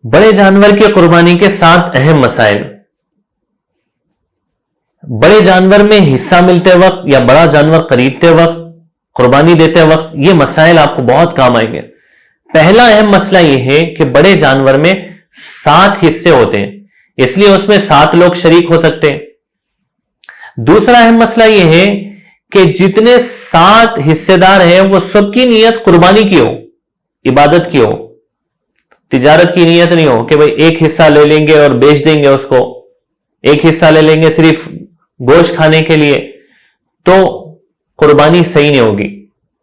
بڑے جانور کی قربانی کے 7 اہم مسائل. بڑے جانور میں حصہ ملتے وقت یا بڑا جانور خریدتے وقت، قربانی دیتے وقت، یہ مسائل آپ کو بہت کام آئیں گے. پہلا اہم مسئلہ یہ ہے کہ بڑے جانور میں 7 حصے ہوتے ہیں، اس لیے اس میں 7 لوگ شریک ہو سکتے ہیں. دوسرا اہم مسئلہ یہ ہے کہ جتنے 7 حصے دار ہیں وہ سب کی نیت قربانی کی ہو، عبادت کی ہو، تجارت کی نیت نہیں ہو کہ بھئی ایک حصہ لے لیں گے اور بیچ دیں گے اس کو، ایک حصہ لے لیں گے صرف گوشت کھانے کے لیے، تو قربانی صحیح نہیں ہوگی.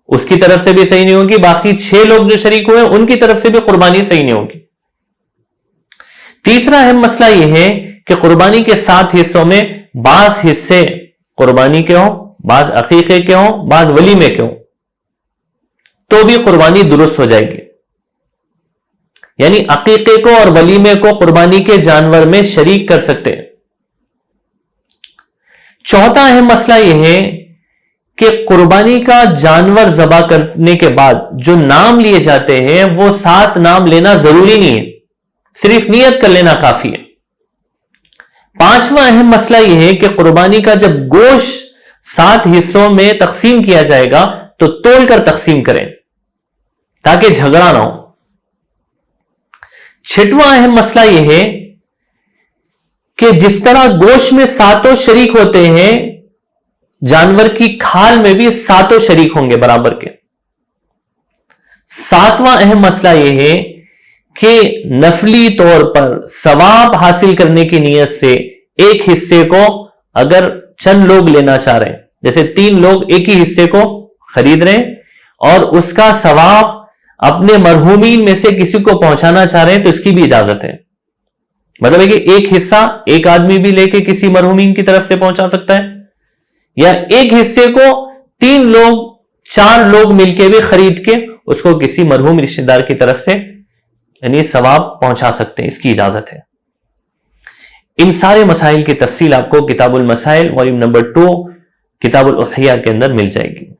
اس کی طرف سے بھی صحیح نہیں ہوگی، باقی 6 لوگ جو شریک ہوئے ان کی طرف سے بھی قربانی صحیح نہیں ہوگی. تیسرا اہم مسئلہ یہ ہے کہ قربانی کے 7 حصوں میں بعض حصے قربانی کے ہوں، بعض عقیقے کے ہوں، بعض ولیمے کے ہوں، تو بھی قربانی درست ہو جائے گی. یعنی عقیقے کو اور ولیمے کو قربانی کے جانور میں شریک کر سکتے ہیں. چوتھا اہم مسئلہ یہ ہے کہ قربانی کا جانور ذبح کرنے کے بعد جو نام لیے جاتے ہیں وہ 7 نام لینا ضروری نہیں ہے، صرف نیت کر لینا کافی ہے. پانچواں اہم مسئلہ یہ ہے کہ قربانی کا جب گوشت 7 حصوں میں تقسیم کیا جائے گا تو تول کر تقسیم کریں تاکہ جھگڑا نہ ہو. چھٹواں اہم مسئلہ یہ ہے کہ جس طرح گوشت میں 7 شریک ہوتے ہیں، جانور کی کھال میں بھی 7 شریک ہوں گے برابر کے. 7واں اہم مسئلہ یہ ہے کہ نفلی طور پر ثواب حاصل کرنے کی نیت سے ایک حصے کو اگر چند لوگ لینا چاہ رہے ہیں، جیسے 3 لوگ ایک ہی حصے کو خرید رہے ہیں اور اس کا ثواب اپنے مرحومین میں سے کسی کو پہنچانا چاہ رہے ہیں، تو اس کی بھی اجازت ہے. مطلب ہے کہ ایک حصہ ایک آدمی بھی لے کے کسی مرحومین کی طرف سے پہنچا سکتا ہے، یا ایک حصے کو 3 لوگ 4 لوگ مل کے بھی خرید کے اس کو کسی مرحوم رشتہ دار کی طرف سے یعنی ثواب پہنچا سکتے ہیں، اس کی اجازت ہے. ان سارے مسائل کی تفصیل آپ کو کتاب المسائل والیوم نمبر 2 کتاب الاضحیہ کے اندر مل جائے گی.